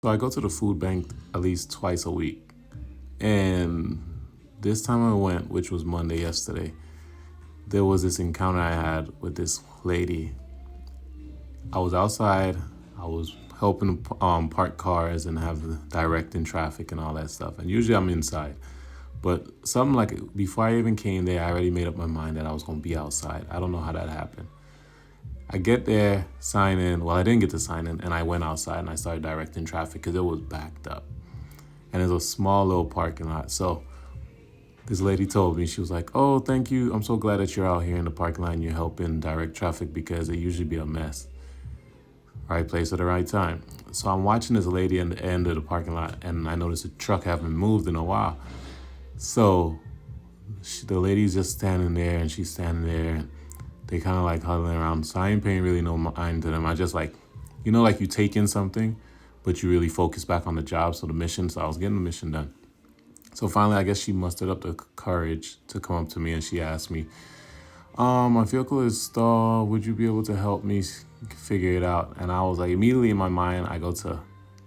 So I go to the food bank at least twice a week. And this time I went, which was Monday yesterday, there was this encounter I had with this lady. I was outside, I was helping park cars and have the directing traffic and all that stuff. And usually I'm inside. But something like before I even came there, I already made up my mind that I was going to be outside. I don't know how that happened. I get there, sign in. Well, I didn't get to sign in, and I went outside and I started directing traffic because it was backed up. And it's a small little parking lot. So this lady told me, she was like, "Oh, thank you. I'm so glad that you're out here in the parking lot and you're helping direct traffic because it usually be a mess. Right place at the right time." So I'm watching this lady in the end of the parking lot, and I noticed the truck haven't moved in a while. So the lady's just standing there, and she's standing there, and they kind of like huddling around. So I ain't paying really no mind to them. I just like, like you take in something, but you really focus back on the job, so the mission. So I was getting the mission done. So finally, I guess she mustered up the courage to come up to me, and she asked me, my vehicle is stalled. Would you be able to help me figure it out?" And I was like, immediately in my mind, I go to,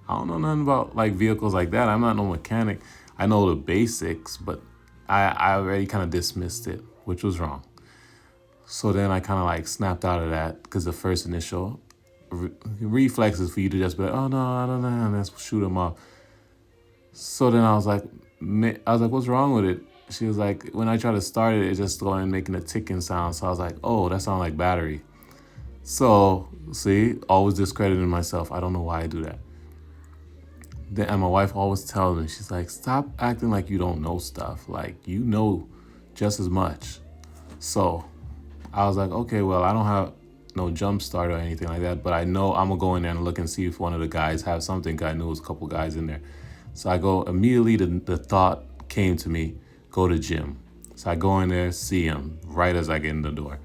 I don't know nothing about like vehicles like that. I'm not no mechanic. I know the basics, but I already kind of dismissed it, which was wrong. So then I kind of like snapped out of that because the first initial reflex is for you to just be like, "Oh no, I don't know," and let's shoot them off. So then I was like, "What's wrong with it?" She was like, "When I try to start it, it just going making a ticking sound." So I was like, "Oh, that sounds like battery." So see, always discrediting myself. I don't know why I do that. Then and my wife always tells me, she's like, "Stop acting like you don't know stuff. Like you know just as much." So I was like, "Okay, well, I don't have no jump start or anything like that, but I know I'm gonna go in there and look and see if one of the guys have something. 'Cause I knew it was a couple guys in there." So I go immediately. The thought came to me: go to Jim. So I go in there, see him right as I get in the door.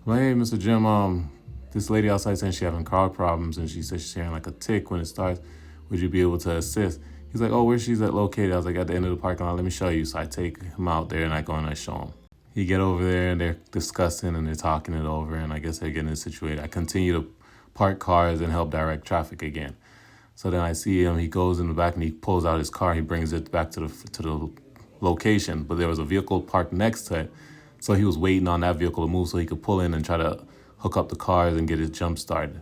I'm like, "Hey, Mr. Jim, this lady outside saying she having car problems, and she says she's hearing like a tick when it starts. Would you be able to assist?" He's like, "Oh, where she's at located?" I was like, "At the end of the parking lot. Let me show you." So I take him out there and I go and I show him. He get over there and they're discussing and they're talking it over, and I guess they're getting it situated. I continue to park cars and help direct traffic again. So then I see him. He goes in the back and he pulls out his car. He brings it back to the location, but there was a vehicle parked next to it. So he was waiting on that vehicle to move so he could pull in and try to hook up the cars and get his jump started.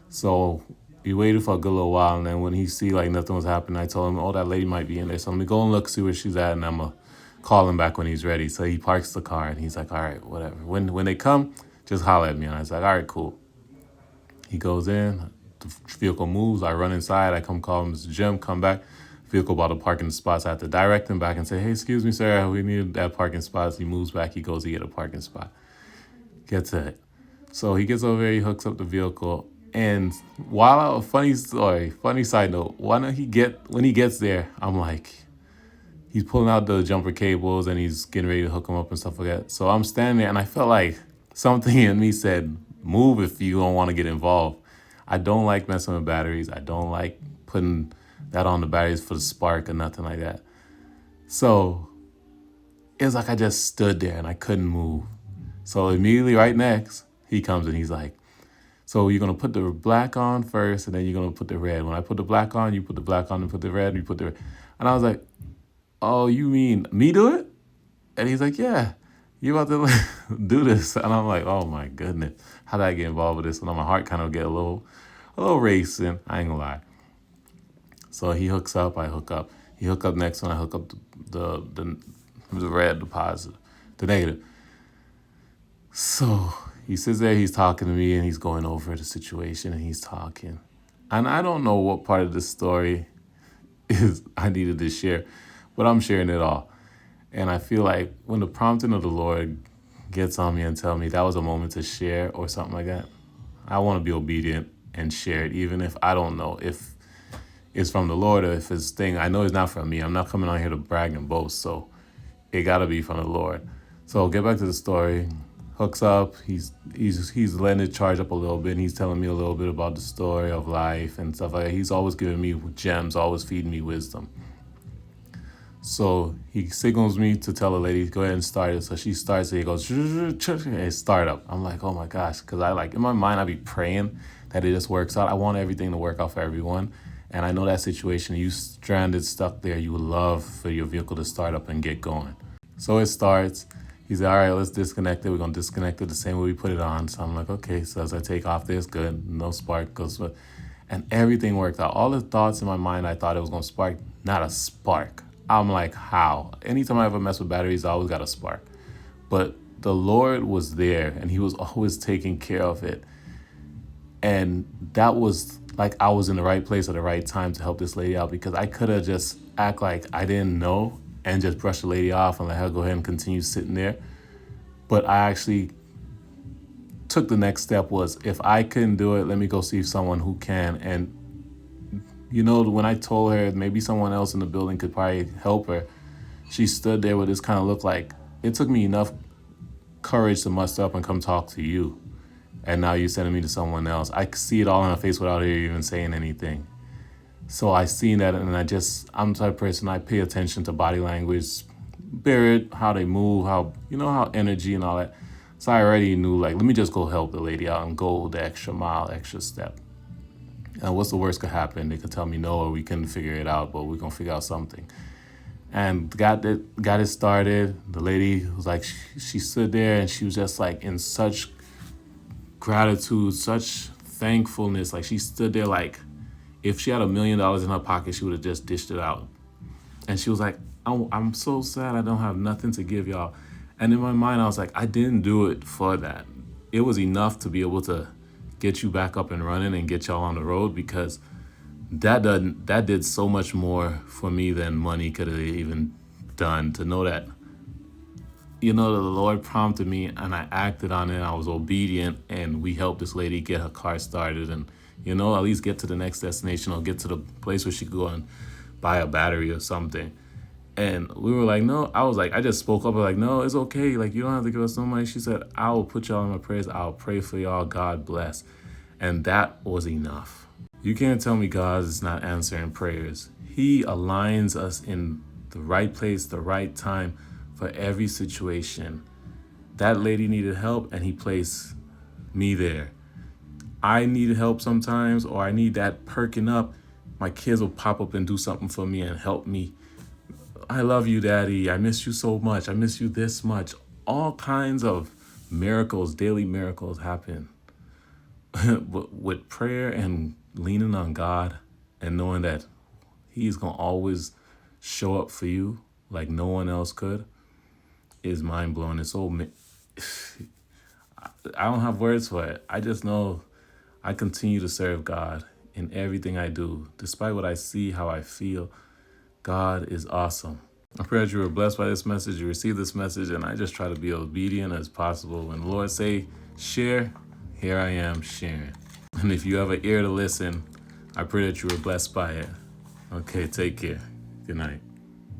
So he waited for a good little while, and then when he see like nothing was happening, I told him, "Oh, that lady might be in there. So let me go and look, see where she's at, and I'm gonna call him back when he's ready." So he parks the car and he's like, "All right, whatever. When they come, just holler at me." And I was like, "All right, cool." He goes in, the vehicle moves. I run inside. I come call Mr. Jim, come back. Vehicle about to park in the spots. I have to direct him back and say, "Hey, excuse me, sir, we need that parking spot." He moves back. He goes to get a parking spot. Gets it. So he gets over there. He hooks up the vehicle. And funny story, funny side note. When he gets there, I'm like, he's pulling out the jumper cables and he's getting ready to hook them up and stuff like that. So I'm standing there and I felt like something in me said, "Move if you don't want to get involved." I don't like messing with batteries. I don't like putting that on the batteries for the spark or nothing like that. So it was like I just stood there and I couldn't move. So immediately right next, he comes and he's like, "So you're gonna put the black on first, and then you're gonna put the red. When I put the black on, you put the black on, and put the red, and you put the red." And I was like, "Oh, you mean me do it?" And he's like, "Yeah, you about to do this?" And I'm like, "Oh my goodness, how did I get involved with this?" And my heart kind of get a little racing. I ain't gonna lie. So he hooks up, I hook up. He hook up next, and I hook up the red, the positive, the negative. So he sits there, he's talking to me, and he's going over the situation, and he's talking. And I don't know what part of the story is I needed to share, but I'm sharing it all. And I feel like when the prompting of the Lord gets on me and tell me that was a moment to share or something like that, I want to be obedient and share it, even if I don't know if it's from the Lord or if it's thing. I know it's not from me. I'm not coming on here to brag and boast, so it gotta be from the Lord. So get back to the story. Hooks up. He's letting it charge up a little bit. And he's telling me a little bit about the story of life and stuff like that. He's always giving me gems, always feeding me wisdom. So he signals me to tell the lady, "Go ahead and start it." So she starts it. He goes, and start up. I'm like, "Oh my gosh," because I like in my mind I be praying that it just works out. I want everything to work out for everyone, And I know that situation, you stranded, stuck there, you would love for your vehicle to start up and get going. So it starts. He said, all right, let's disconnect it. We're going to disconnect it the same way we put it on. So I'm like, okay. So as I take off this, good. No spark goes. And everything worked out. All the thoughts in my mind, I thought it was going to spark. Not a spark. I'm like, how? Anytime I ever mess with batteries, I always got a spark. But the Lord was there and he was always taking care of it. And that was like I was in the right place at the right time to help this lady out, because I could have just act like I didn't know and just brush the lady off and let her go ahead and continue sitting there. But I actually took the next step, was if I couldn't do it, let me go see someone who can. And when I told her maybe someone else in the building could probably help her, she stood there with this kind of look like, it took me enough courage to muster up and come talk to you. And now you're sending me to someone else. I could see it all in her face without her even saying anything. So I seen that, and I'm the type of person, I pay attention to body language, spirit, how they move, how energy and all that. So I already knew, like, let me just go help the lady out and go the extra mile, extra step. And what's the worst could happen? They could tell me no, or we couldn't figure it out, but we're going to figure out something. And got it started. The lady was like, she stood there and she was just like in such gratitude, such thankfulness. Like she stood there like if she had $1 million in her pocket, she would have just dished it out. And she was like, I'm so sad I don't have nothing to give y'all. And in my mind, I was like, I didn't do it for that. It was enough to be able to get you back up and running and get y'all on the road, because that did so much more for me than money could have even done. To know that, the Lord prompted me and I acted on it. I was obedient and we helped this lady get her car started and, at least get to the next destination or get to the place where she could go and buy a battery or something. And we were like, no, I was like, I just spoke up. I was like, no, it's okay. Like, you don't have to give us no money. She said, I will put y'all in my prayers. I'll pray for y'all. God bless. And that was enough. You can't tell me God is not answering prayers. He aligns us in the right place, the right time for every situation. That lady needed help and he placed me there. I needed help sometimes, or I need that perking up. My kids will pop up and do something for me and help me. I love you, Daddy. I miss you so much. I miss you this much. All kinds of miracles, daily miracles happen with prayer and leaning on God and knowing that he's going to always show up for you like no one else could is mind-blowing. It's so... I don't have words for it. I just know I continue to serve God in everything I do. Despite what I see, how I feel, God is awesome. I pray that you were blessed by this message, you received this message, and I just try to be obedient as possible. When the Lord say, share, here I am sharing. And if you have an ear to listen, I pray that you were blessed by it. Okay, take care. Good night.